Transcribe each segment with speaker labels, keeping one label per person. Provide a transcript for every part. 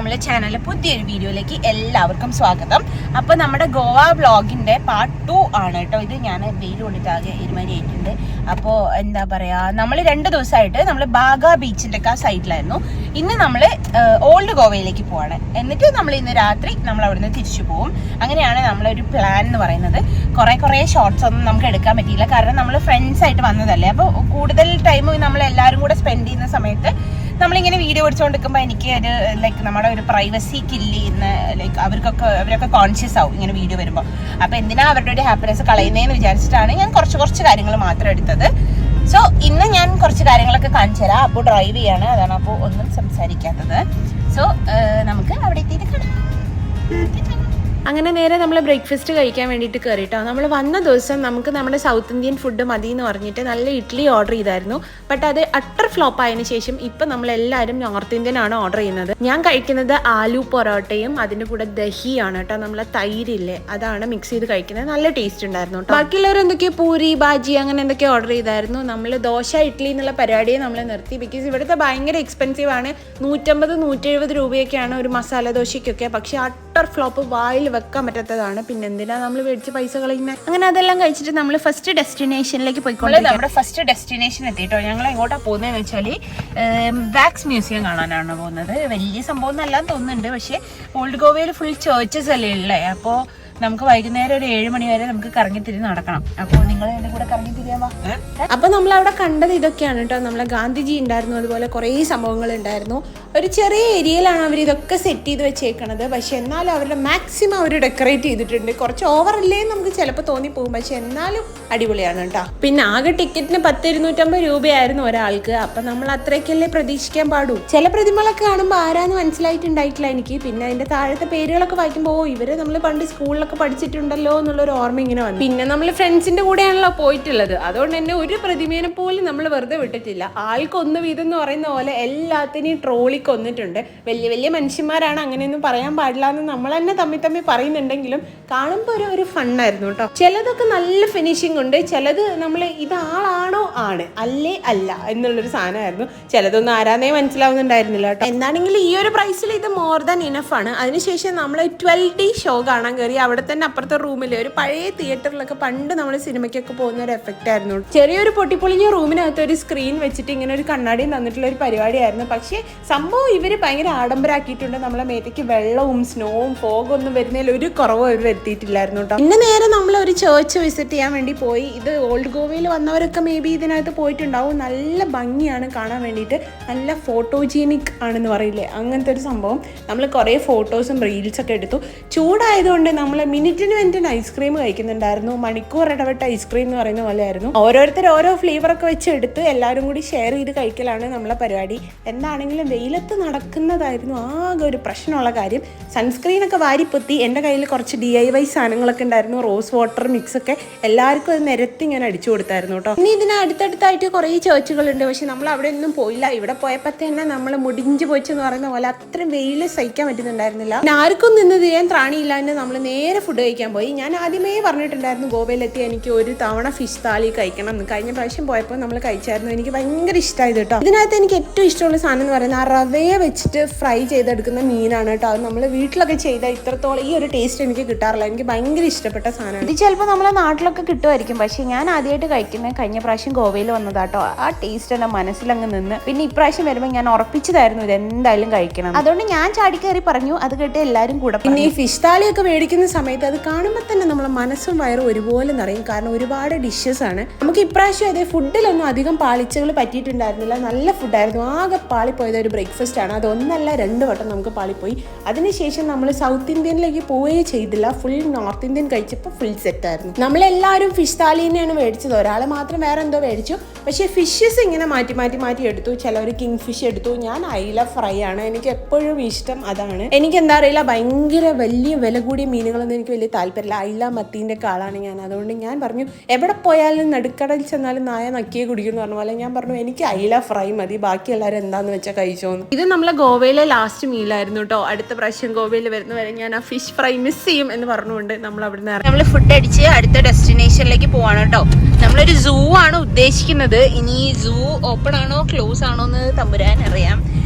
Speaker 1: നമ്മളെ ചാനലിലെ പുതിയൊരു വീഡിയോയിലേക്ക് എല്ലാവർക്കും സ്വാഗതം. അപ്പോൾ നമ്മുടെ ഗോവ വ്ളോഗിൻ്റെ പാർട്ട് 2 ആണ് കേട്ടോ ഇത്. ഞാൻ വെയിൽ കൊണ്ടിട്ട് ആകെ ഇരുമാരി ആയിട്ടുണ്ട്. അപ്പോൾ എന്താ പറയുക, നമ്മൾ 2 ദിവസമായിട്ട് നമ്മൾ ബാഗ ബീച്ചിൻ്റെ ഒക്കെ ആ സൈഡിലായിരുന്നു. ഇന്ന് നമ്മൾ ഓൾഡ് ഗോവയിലേക്ക് പോവാണ്. എന്നിട്ട് നമ്മൾ ഇന്ന് രാത്രി നമ്മൾ അവിടുന്ന് തിരിച്ചു പോകും. അങ്ങനെയാണ് നമ്മളൊരു പ്ലാൻ എന്ന് പറയുന്നത്. കുറേ ഷോർട്സ് ഒന്നും നമുക്ക് എടുക്കാൻ പറ്റിയില്ല, കാരണം നമ്മൾ ഫ്രണ്ട്സ് ആയിട്ട് വന്നതല്ലേ. അപ്പോൾ കൂടുതൽ ടൈം നമ്മൾ എല്ലാവരും കൂടെ സ്പെൻഡ് ചെയ്യുന്ന സമയത്ത് നമ്മളിങ്ങനെ വീഡിയോ പിടിച്ചുകൊണ്ടിരിക്കുമ്പോൾ എനിക്ക് ഒരു ലൈക്ക് നമ്മുടെ ഒരു പ്രൈവസി കില്ല് ചെയ്യുന്ന ലൈക്ക് അവരൊക്കെ കോൺഷ്യസ് ആവും ഇങ്ങനെ വീഡിയോ വരുമ്പോൾ. അപ്പോൾ എന്തിനാ അവരുടെ ഒരു ഹാപ്പിനെസ് കളയുന്നതെന്ന് വിചാരിച്ചിട്ടാണ് ഞാൻ കുറച്ച് കാര്യങ്ങൾ മാത്രം എടുത്തത്. സോ ഇന്ന് ഞാൻ കുറച്ച് കാര്യങ്ങളൊക്കെ കാണിച്ചു തരാം. അപ്പോൾ ഡ്രൈവ് ചെയ്യാണ്, അതാണ് അപ്പോൾ ഒന്നും സംസാരിക്കാത്തത്. സോ നമുക്ക് അവിടെ എത്തിയിട്ട് കാണാം.
Speaker 2: അങ്ങനെ നേരെ നമ്മൾ ബ്രേക്ക്ഫാസ്റ്റ് കഴിക്കാൻ വേണ്ടിയിട്ട് കയറിയിട്ടോ. നമ്മൾ വന്ന ദിവസം നമുക്ക് നമ്മുടെ സൗത്ത് ഇന്ത്യൻ ഫുഡ് മതി എന്ന് പറഞ്ഞിട്ട് നല്ല ഇഡ്ഡലി ഓർഡർ ചെയ്തായിരുന്നു. ബട്ട് അത് അട്ടർ ഫ്ലോപ്പ് ആയതിനു ശേഷം ഇപ്പം നമ്മളെല്ലാവരും നോർത്ത് ഇന്ത്യൻ ആണ് ഓർഡർ ചെയ്യുന്നത്. ഞാൻ കഴിക്കുന്നത് ആലു പൊറോട്ടയും അതിൻ്റെ കൂടെ ദഹിയാണ് കേട്ടോ. നമ്മളെ തൈരില്ലേ, അതാണ് മിക്സ് ചെയ്ത് കഴിക്കുന്നത്. നല്ല ടേസ്റ്റ് ഉണ്ടായിരുന്നു കേട്ടോ. ബാക്കിയുള്ളവർ എന്തൊക്കെയോ പൂരി ബാജി അങ്ങനെ എന്തൊക്കെയോ ഓർഡർ ചെയ്തായിരുന്നു. നമ്മൾ ദോശ ഇഡ്ഡലി എന്നുള്ള പരിപാടിയെ നമ്മൾ നിർത്തി. ബിക്കോസ് ഇവിടുത്തെ ഭയങ്കര എക്സ്പെൻസീവ് ആണ്. 150-170 രൂപയൊക്കെയാണ് ഒരു മസാല ദോശയ്ക്കൊക്കെ. പക്ഷേ അട്ടർ ഫ്ലോപ്പ് വായിൽ വെക്കാൻ പറ്റാത്തതാണ്. പിന്നെ എന്തിനാ നമ്മൾ മേടിച്ച് പൈസ കളയുന്നത്. അങ്ങനെ അതെല്ലാം കഴിച്ചിട്ട് നമ്മൾ ഫസ്റ്റ് ഡെസ്റ്റിനേഷനിലേക്ക് പോയിക്കൊണ്ട്
Speaker 1: നമ്മുടെ ഫസ്റ്റ് ഡെസ്റ്റിനേഷൻ എത്തിയിട്ടോ. ഞങ്ങൾ എങ്ങോട്ടാണ് പോകുന്നതെന്ന് വെച്ചാൽ വാക്സ് മ്യൂസിയം കാണാനാണ് പോകുന്നത്. വലിയ സംഭവം എന്നല്ലാന്ന് തോന്നുന്നുണ്ട്, പക്ഷേ ഓൾഡ് ഗോവയിൽ ഫുൾ ചേർച്ചസ് അല്ലേ ഉള്ളത്. അപ്പോൾ നമുക്ക് വൈകുന്നേരം ഒരു 7 മണി വരെ നമുക്ക് കറങ്ങിത്തിരി നടക്കണം. അപ്പോൾ നിങ്ങൾ എൻ്റെ കൂടെ കറങ്ങിത്തിരിയാവാ.
Speaker 2: അപ്പോൾ നമ്മൾ അവിടെ കണ്ടത് ഇതൊക്കെയാണ് കേട്ടോ. നമ്മളെ ഗാന്ധിജി ഉണ്ടായിരുന്നു, അതുപോലെ കുറേ സംഭവങ്ങൾ ഉണ്ടായിരുന്നു. ഒരു ചെറിയ ഏരിയയിലാണ് അവർ ഇതൊക്കെ സെറ്റ് ചെയ്ത് വെച്ചേക്കണത്. പക്ഷെ എന്നാലും അവരുടെ മാക്സിമം അവർ ഡെക്കറേറ്റ് ചെയ്തിട്ടുണ്ട്. കുറച്ച് ഓവറല്ലേ നമുക്ക് ചിലപ്പോൾ തോന്നിപ്പോകും, പക്ഷെ എന്നാലും അടിപൊളിയാണ് കേട്ടോ. പിന്നെ ആകെ ടിക്കറ്റിന് 10-250 രൂപയായിരുന്നു ഒരാൾക്ക്. അപ്പം നമ്മൾ അത്രയ്ക്കല്ലേ പ്രതീക്ഷിക്കാൻ പാടൂ. ചില പ്രതിമകളൊക്കെ കാണുമ്പോൾ ആരാന്ന് മനസ്സിലായിട്ടുണ്ടായിട്ടില്ല എനിക്ക്. പിന്നെ അതിൻ്റെ താഴത്തെ പേരുകളൊക്കെ വായിക്കുമ്പോൾ ഇവരെ നമ്മൾ പണ്ട് സ്കൂളിലൊക്കെ പഠിച്ചിട്ടുണ്ടല്ലോ എന്നുള്ളൊരു ഓർമ്മ ഇങ്ങനെ വന്നു. പിന്നെ നമ്മൾ ഫ്രണ്ട്സിൻ്റെ കൂടെയാണല്ലോ പോയിട്ടുള്ളത്, അതുകൊണ്ട് തന്നെ ഒരു പ്രതിമേനെ പോലും നമ്മൾ വെറുതെ വിട്ടിട്ടില്ല. ആൾക്കൊന്ന് വീതം എന്ന് പറയുന്ന പോലെ എല്ലാത്തിനെയും ട്രോളി കൊന്നിട്ടുണ്ട്. വലിയ മനുഷ്യന്മാരാണ്, അങ്ങനെയൊന്നും പറയാൻ പാടില്ല എന്ന് നമ്മൾ തന്നെ തമ്മിൽ പറയുന്നുണ്ടെങ്കിലും കാണുമ്പോൾ ഒരു ഫണ്ണായിരുന്നു കേട്ടോ. ചിലതൊക്കെ നല്ല ഫിനിഷിംഗ് ഉണ്ട്, ചിലത് നമ്മൾ ഇതാളാണോ ആണ് അല്ലേ അല്ല എന്നുള്ളൊരു സാധനമായിരുന്നു. ചിലതൊന്നും ആരാന്നേ മനസ്സിലാവുന്നുണ്ടായിരുന്നില്ല കേട്ടോ. എന്താണെങ്കിലും ഈ ഒരു പ്രൈസിൽ ഇത് മോർ ദാൻ ഇനഫ് ആണ്. അതിനുശേഷം നമ്മൾ 12D ഷോ കാണാൻ കയറി. അവിടെ തന്നെ അപ്പുറത്തെ റൂമിൽ ഒരു പഴയ തിയേറ്ററിലൊക്കെ പണ്ട് നമ്മൾ സിനിമയ്ക്കൊക്കെ പോകുന്ന ഒരു എഫക്റ്റ് ആയിരുന്നു. ചെറിയൊരു പൊട്ടിപ്പൊളിഞ്ഞ റൂമിനകത്ത് ഒരു സ്ക്രീൻ വെച്ചിട്ട് ഇങ്ങനെ ഒരു കണ്ണാടിയും തന്നിട്ടുള്ള ഒരു പരിപാടിയായിരുന്നു. പക്ഷേ സംഭവം ഇവർ ഭയങ്കര ആഡംബരാക്കിയിട്ടുണ്ട്. നമ്മളെ മേത്തേക്ക് വെള്ളവും സ്നോവും ഫോഗും ഒന്നും വരുന്നതിൽ ഒരു കുറവും അവർ വരുത്തിയിട്ടില്ലായിരുന്നു കേട്ടോ. പിന്നെ നേരെ നമ്മൾ ഒരു ചേർച്ച് വിസിറ്റ് ചെയ്യാൻ വേണ്ടി പോയി. ഇത് ഓൾഡ് ഗോവയിൽ വന്നവരൊക്കെ മേ ബി ഇതിനകത്ത് പോയിട്ടുണ്ടാവും. നല്ല ഭംഗിയാണ് കാണാൻ വേണ്ടിയിട്ട്. നല്ല ഫോട്ടോജീനിക് ആണെന്ന് പറയില്ലേ, അങ്ങനത്തെ ഒരു സംഭവം. നമ്മൾ കുറേ ഫോട്ടോസും റീൽസൊക്കെ എടുത്തു. ചൂടായതുകൊണ്ട് നമ്മൾ മിനിറ്റിന് ഐസ്ക്രീം കഴിക്കുന്നുണ്ടായിരുന്നു. മണിക്കൂർ ഇടവിട്ട ഐസ്ക്രീം എന്ന് പറയുന്ന പോലെയായിരുന്നു. ഓരോരുത്തർ ഓരോ ഫ്ലേവറൊക്കെ വെച്ച് എടുത്ത് എല്ലാവരും കൂടി ഷെയർ ചെയ്ത് കഴിക്കലാണ് നമ്മളെ പരിപാടി. എന്താണെങ്കിലും വെയിലത്ത് നടക്കുന്നതായിരുന്നു ആകെ ഒരു പ്രശ്നമുള്ള കാര്യം. സൺസ്ക്രീനൊക്കെ വാരിപ്പൊത്തി. എൻ്റെ കയ്യിൽ കുറച്ച് DIY സാധനങ്ങളൊക്കെ ഉണ്ടായിരുന്നു. റോസ് വാട്ടർ മിക്സൊക്കെ എല്ലാവർക്കും അത് നിരത്തി ഞാൻ അടിച്ചു കൊടുത്തായിരുന്നു കേട്ടോ. ഇനി ഇതിന് അടുത്തടുത്തായിട്ട് കുറേ ചേർച്ചുകളുണ്ട്, പക്ഷെ നമ്മൾ അവിടെ ഒന്നും പോയില്ല. ഇവിടെ പോയപ്പോൾ തന്നെ നമ്മൾ മുടിഞ്ചു പോയിച്ചെന്ന് പറയുന്ന പോലെ അത്രയും വെയിൽ സഹിക്കാൻ പറ്റുന്നുണ്ടായിരുന്നില്ല. പിന്നെ ആർക്കും നിന്ന് ചെയ്യാൻ ത്രാണിയില്ലാണ്ട് നമ്മൾ നേരെ ഫുഡ് കഴിക്കാൻ പോയി. ഞാൻ ആദ്യമേ പറഞ്ഞിട്ടുണ്ടായിരുന്നു ഗോവയിലെത്തി എനിക്ക് ഒരു തവണ ഫിഷ് താലി കഴിക്കണം എന്ന്. കഴിഞ്ഞ പ്രാവശ്യം പോയപ്പോൾ നമ്മൾ കഴിച്ചായിരുന്നു. എനിക്ക് ഭയങ്കര ഇഷ്ടമായത് കേട്ടോ. ഇതിനകത്ത് എനിക്ക് ഏറ്റവും ഇഷ്ടമുള്ള സാധനം എന്ന് പറയുന്നത് ആ റവയെ വെച്ചിട്ട് ഫ്രൈ ചെയ്തെടുക്കുന്ന മീനാണ് കേട്ടോ. അത് നമ്മൾ വീട്ടിലൊക്കെ ചെയ്താൽ ഇത്രത്തോളം ഈ ഒരു ടേസ്റ്റ് എനിക്ക് കിട്ടാറില്ല. എനിക്ക് ഭയങ്കര ഇഷ്ടപ്പെട്ട സാധനമാണ്. ഇത് ചിലപ്പോൾ നമ്മളെ നാട്ടിലൊക്കെ കിട്ടുമായിരിക്കും, പക്ഷേ ഞാൻ ആദ്യമായിട്ട് കഴിക്കുന്നത് കഴിഞ്ഞ പ്രാവശ്യം ഗോവയിൽ വന്നതാട്ടോ. ആ ടേസ്റ്റ് എൻ്റെ മനസ്സിലങ്ങ് നിന്ന്. പിന്നെ ഇപ്രാവശ്യം വരുമ്പോൾ ഞാൻ ഉറപ്പിച്ചതായിരുന്നു ഇത് എന്തായാലും കഴിക്കണം. അതുകൊണ്ട് ഞാൻ ചാടിക്കയറി പറഞ്ഞു. അത് കേട്ട് എല്ലാവരും കൂടെ. പിന്നെ ഈ ഫിഷ് താലിയൊക്കെ മേടിക്കുന്ന സമയത്ത് അത് കാണുമ്പോൾ തന്നെ നമ്മളെ മനസ്സും വയറും ഒരുപോലെ നിറയും. കാരണം ഒരുപാട് ഡിഷസ് ആണ്. നമുക്ക് ഇപ്രാവശ്യം അതേ ഫുഡിലൊന്നും അധികം പാളിച്ചകൾ പറ്റിയിട്ടുണ്ടായിരുന്നില്ല. നല്ല ഫുഡായിരുന്നു. ആകെ പാളിപ്പോയത് ഒരു ബ്രേക്ക്ഫാസ്റ്റ് ആണ്. അതൊന്നല്ല 2 വട്ടം നമുക്ക് പാളിപ്പോയി. അതിനുശേഷം നമ്മൾ സൗത്ത് ഇന്ത്യനിലേക്ക് പോവുകയേ ചെയ്തില്ല. ഫുൾ നോർത്ത് ഇന്ത്യൻ കഴിച്ചപ്പോൾ ഫുൾ സെറ്റായിരുന്നു. നമ്മളെല്ലാവരും ഫിഷ് താലി തന്നെയാണ് മേടിച്ചത്. ഒരാൾ മാത്രം വേറെ എന്തോ മേടിച്ചു. പക്ഷേ ഫിഷസ് ഇങ്ങനെ മാറ്റി എടുത്തു. ചിലവർ കിങ് ഫിഷ് എടുത്തു. ഞാൻ അയില ഫ്രൈ ആണ്. എനിക്ക് എപ്പോഴും ഇഷ്ടം അതാണ്. എനിക്ക് എന്താ അറിയില്ല, ഭയങ്കര വലിയ വില കൂടിയ മീനുകളൊന്നും എനിക്ക് വലിയ താല്പര്യമില്ല. അയില മത്തീൻ്റെ ഒക്കെ ആളാണ് ഞാൻ. അതുകൊണ്ട് ഞാൻ പറഞ്ഞു എവിടെ പോയാലും നടുക്കടൽ ചെന്നാലും നായ നക്കിയെ കുടിക്കുമെന്ന് പറഞ്ഞ പോലെ ഞാൻ പറഞ്ഞു എനിക്ക് അയില ഫ്രൈ മതി, ബാക്കി എല്ലാവരും എന്താണെന്ന് വെച്ചാൽ കഴിച്ചോന്ന്. ഇത് നമ്മളെ ഗോവയിലെ ലാസ്റ്റ് മീലായിരുന്നു കേട്ടോ. അടുത്ത പ്രാവശ്യം ഗോവയിൽ വരുന്നവരെ ഞാൻ ആ ഫിഷ് ഫ്രൈ മിസ് ചെയ്യും എന്ന് പറഞ്ഞുകൊണ്ട് നമ്മൾ അവിടെ നിന്ന്
Speaker 1: നമ്മൾ ഫുഡ് അടിച്ച് അടുത്ത ഡെസ്റ്റിനേഷനിലേക്ക് പോവാണ് കേട്ടോ. നമ്മളൊരു സൂ ആണ് ഉദ്ദേശിക്കുന്നത്. ഇനി സൂ ഓപ്പൺ ആണോ ക്ലോസ് ആണോ എന്ന് തമ്പുരാൻ അറിയാം.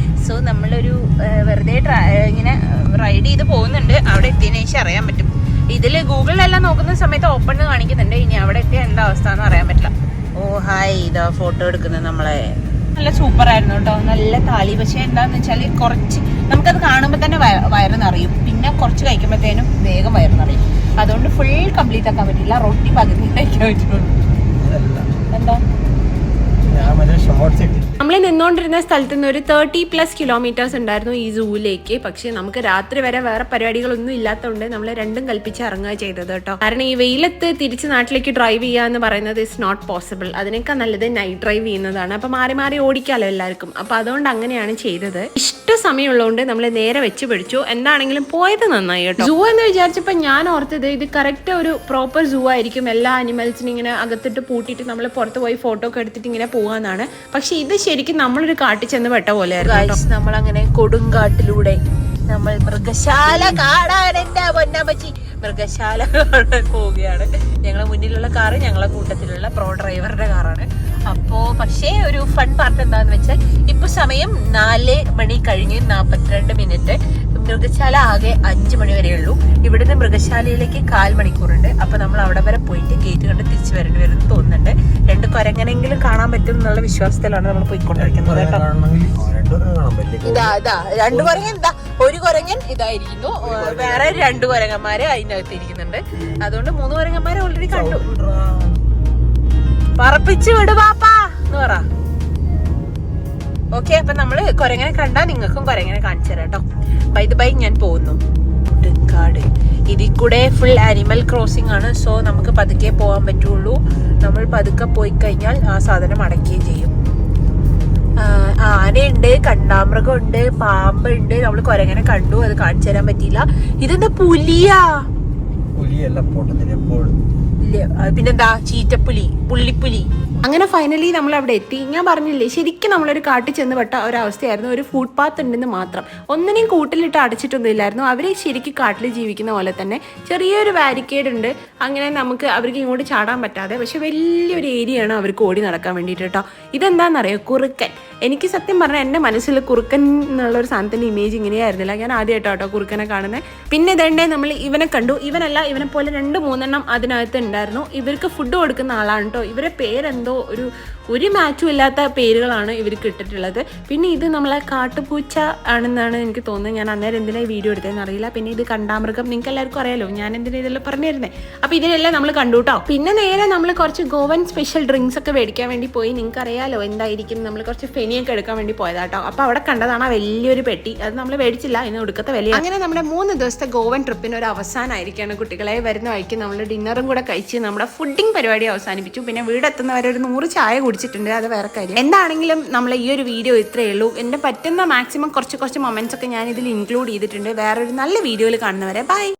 Speaker 1: സോ നമ്മളൊരു വെറുതെ ഇങ്ങനെ റൈഡ് ചെയ്ത് പോകുന്നുണ്ട്. അവിടെ എത്തിയതിനു ശേഷം അറിയാൻ പറ്റും. ഇതിൽ ഗൂഗിളിലെല്ലാം നോക്കുന്ന സമയത്ത് ഓപ്പൺ എന്ന് കാണിക്കുന്നുണ്ട്. ഇനി അവിടെ എത്തിയ എന്താ അവസ്ഥ എന്ന് അറിയാൻ പറ്റില്ല. ഓ ഹായ്, ഇതാ ഫോട്ടോ എടുക്കുന്നത് നമ്മളെ. നല്ല സൂപ്പർ ആയിരുന്നു കേട്ടോ, നല്ല താളി. പക്ഷെ എന്താന്ന് വെച്ചാൽ കുറച്ച് നമുക്കത് കാണുമ്പോൾ തന്നെ വയറ് നിറയും. പിന്നെ കുറച്ച് കഴിക്കുമ്പോഴത്തേനും വേഗം വയറ് നിറയും. അതുകൊണ്ട് ഫുൾ കംപ്ലീറ്റ് ആക്കാൻ പറ്റില്ല. റൊട്ടി പകുതി കഴിക്കാൻ പറ്റുള്ളൂ. എന്താ
Speaker 2: നമ്മൾ നിന്നുകൊണ്ടിരുന്ന സ്ഥലത്ത് നിന്ന് ഒരു 30+ കിലോമീറ്റേഴ്സ് ഉണ്ടായിരുന്നു ഈ സൂവിലേക്ക്. പക്ഷെ നമുക്ക് രാത്രി വരെ വേറെ പരിപാടികളൊന്നും ഇല്ലാത്തതുകൊണ്ട് നമ്മൾ രണ്ടും കൽപ്പിച്ച് ഇറങ്ങുക ചെയ്തത് കേട്ടോ. കാരണം ഈ വെയിലത്ത് തിരിച്ച് നാട്ടിലേക്ക് ഡ്രൈവ് ചെയ്യുക എന്ന് പറയുന്നത് ഇസ് നോട്ട് പോസിബിൾ. അതിനേക്കാൾ നല്ലത് നൈറ്റ് ഡ്രൈവ് ചെയ്യുന്നതാണ്. അപ്പൊ മാറി മാറി ഓടിക്കാമല്ലോ എല്ലാവർക്കും. അപ്പൊ അതുകൊണ്ട് അങ്ങനെയാണ് ചെയ്തത്. ഇഷ്ട സമയമുള്ളതുകൊണ്ട് നമ്മൾ നേരെ വെച്ച് പിടിച്ചു. എന്താണെങ്കിലും പോയത് നന്നായി കേട്ടോ. സൂ എന്ന് വിചാരിച്ചപ്പോൾ ഞാൻ ഓർത്തത് ഇത് കറക്റ്റ് ഒരു പ്രോപ്പർ സൂ ആയിരിക്കും. എല്ലാ അനിമൽസിനും ഇങ്ങനെ അകത്തിട്ട് പൂട്ടിയിട്ട് നമ്മൾ പുറത്ത് പോയി ഫോട്ടോ ഒക്കെ എടുത്തിട്ട് ഇങ്ങനെ പോകാന്നാണ്. പക്ഷെ ഇത് ശരിക്കും നമ്മളൊരു കാട്ടിൽ ചെന്ന് പെട്ട പോലെയായിരുന്നു.
Speaker 1: നമ്മൾ അങ്ങനെ കൊടുങ്കാട്ടിലൂടെ നമ്മൾ മൃഗശാല കാണാൻ, എന്റെ പൊന്നമ്മച്ചി, മൃഗശാല കാണാൻ പോവുകയാണ്. ഞങ്ങളെ മുന്നിലുള്ള കാറ് ഞങ്ങളെ കൂട്ടത്തിലുള്ള പ്രോ ഡ്രൈവറുടെ കാറാണ്. അപ്പോ പക്ഷേ ഒരു ഫൺ പാർട്ട് എന്താന്ന് വെച്ചാൽ ഇപ്പൊ സമയം 4 മണി കഴിഞ്ഞ് 42 മിനിറ്റ്. മൃഗശാല ആകെ 5 മണി വരെ ഉള്ളൂ. ഇവിടുന്ന് മൃഗശാലയിലേക്ക് 1/4 മണിക്കൂറുണ്ട്. അപ്പൊ നമ്മൾ അവിടെ വരെ പോയിട്ട് ഗേറ്റ് കണ്ട് തിരിച്ചു വരേണ്ടി വരും തോന്നുന്നുണ്ട്. 2 കുരങ്ങനെങ്കിലും കാണാൻ പറ്റും എന്നുള്ള വിശ്വാസത്തിലാണ് നമ്മൾ പോയിക്കൊണ്ടിരിക്കുന്നത് കേട്ടോ. ഇതാ 2 കുരങ്ങൻ, ഇതാ 1 കുരങ്ങൻ ഇതായിരിക്കുന്നു. വേറെ 2 കുരങ്ങന്മാര് അതിനകത്ത് ഇരിക്കുന്നുണ്ട്. അതുകൊണ്ട് 3 കുരങ്ങന്മാരെ ഓൾറെഡി കണ്ടു. പറപ്പിച്ച് വിടു പാപ്പാ എന്ന് പറ. ഓക്കെ, അപ്പൊ നമ്മള് കുരങ്ങനെ കണ്ടാ നിങ്ങൾക്കും കുരങ്ങനെ കാണിച്ചു തരാം കേട്ടോ. ബൈ ഞാൻ പോകുന്നു. കാട് ഇതിൽ കൂടെ ഫുൾ ആനിമൽ ക്രോസിംഗ് ആണ്. സോ നമുക്ക് പതുക്കെ പോകാൻ പറ്റുള്ളൂ. നമ്മൾ പതുക്കെ പോയി കഴിഞ്ഞാൽ ആ സാധനം അടയ്ക്കുകയും ചെയ്യും. ആനയുണ്ട്, കണ്ടാമൃഗമുണ്ട്, പാമ്പുണ്ട്. നമ്മൾ കുരങ്ങനെ കണ്ടു, അത് കാണിച്ചു തരാൻ പറ്റിയില്ല. ഇതെന്താ പുലിയാ? പിന്നെന്താ ചീറ്റപ്പുലി, പുള്ളിപ്പുലി.
Speaker 2: അങ്ങനെ ഫൈനലി നമ്മൾ അവിടെ എത്തി. ഞാൻ പറഞ്ഞില്ലേ, ശരിക്കും നമ്മളൊരു കാട്ടിൽ ചെന്ന് പെട്ട ഒരവസ്ഥയായിരുന്നു. ഒരു ഫുഡ് പാത്ത് ഉണ്ടെന്ന് മാത്രം, ഒന്നിനെയും കൂട്ടിലിട്ട് അടച്ചിട്ടൊന്നും ഇല്ലായിരുന്നു. അവർ ശരിക്കും കാട്ടിൽ ജീവിക്കുന്ന പോലെ തന്നെ ചെറിയൊരു ബാരിക്കേഡ് ഉണ്ട്. അങ്ങനെ നമുക്ക് അവർക്ക് ഇങ്ങോട്ട് ചാടാൻ പറ്റാതെ. പക്ഷെ വലിയൊരു ഏരിയയാണ് അവർക്ക് ഓടി നടക്കാൻ വേണ്ടിയിട്ട് കേട്ടോ. ഇതെന്താണെന്നറിയോ? കുറുക്കൻ. എനിക്ക് സത്യം പറഞ്ഞാൽ എൻ്റെ മനസ്സിൽ കുറുക്കൻ എന്നുള്ളൊരു സാധനത്തിൻ്റെ ഇമേജ് ഇങ്ങനെയായിരുന്നില്ല. ഞാൻ ആദ്യമായിട്ടോ കേട്ടോ കുറുക്കനെ കാണുന്നത്. പിന്നെ ഇതേണ്ടേ നമ്മൾ ഇവനെ കണ്ടു. ഇവനല്ല, ഇവനെ പോലെ 2-3 അതിനകത്ത് ഉണ്ടായിരുന്നു. ഇവർക്ക് ഫുഡ് കൊടുക്കുന്ന ആളാണ് കേട്ടോ. ഇവരെ പേരെന്തോ ഒരു മാച്ചും ഇല്ലാത്ത പേരുകളാണ് ഇവർക്ക് ഇട്ടിട്ടുള്ളത്. പിന്നെ ഇത് നമ്മളെ കാട്ടുപൂച്ച ആണെന്നാണ് എനിക്ക് തോന്നുന്നത്. ഞാൻ അന്നേരം എന്തിനാ വീഡിയോ എടുത്തതെന്ന് അറിയില്ല. പിന്നെ ഇത് കണ്ടാമൃഗം, നിങ്ങൾക്ക് എല്ലാവർക്കും അറിയാലോ, ഞാൻ എന്തിനാ ഇതെല്ലാം പറഞ്ഞു തരുന്നത്. അപ്പോൾ ഇതിനെല്ലാം നമ്മൾ കണ്ടു കേട്ടോ. പിന്നെ നേരെ നമ്മൾ കുറച്ച് ഗോവൻ സ്പെഷ്യൽ ഡ്രിങ്ക്സ് ഒക്കെ മേടിക്കാൻ വേണ്ടി പോയി. നിങ്ങൾക്ക് അറിയാലോ എന്തായിരിക്കും. നമ്മൾ കുറച്ച് ഫെനിയൊക്കെ എടുക്കാൻ വേണ്ടി പോയതാട്ടോ. അപ്പോൾ അവിടെ കണ്ടതാണ് ആ വലിയൊരു പെട്ടി. അത് നമ്മൾ മേടിച്ചില്ല, ഇന്ന് ഒടുക്കത്തെ വലിയ. അങ്ങനെ നമ്മുടെ 3 ദിവസത്തെ ഗോവൻ ട്രിപ്പിന് ഒരു അവസാനമായിരിക്കുകയാണ് കുട്ടികളെ. വരുന്ന വഴിക്ക് നമ്മൾ ഡിന്നറും കൂടെ കഴിച്ച് നമ്മുടെ ഫുഡിങ് പരിപാടി അവസാനിപ്പിച്ചു. പിന്നെ വീടെത്തുന്നവരെ ഒരു 100 ചായ കുടിച്ചിട്ടുണ്ട്, അത് വേറെ കാര്യം. എന്താണെങ്കിലും നമ്മൾ ഈ ഒരു വീഡിയോ ഇത്രയേ ഉള്ളൂ. എൻ്റെ പറ്റുന്ന മാക്സിമം കുറച്ച് മൊമെന്റ്സ് ഒക്കെ ഞാൻ ഇതിൽ ഇൻക്ലൂഡ് ചെയ്തിട്ടുണ്ട്. വേറൊരു നല്ല വീഡിയോയിൽ കാണുന്നവരെ ബൈ.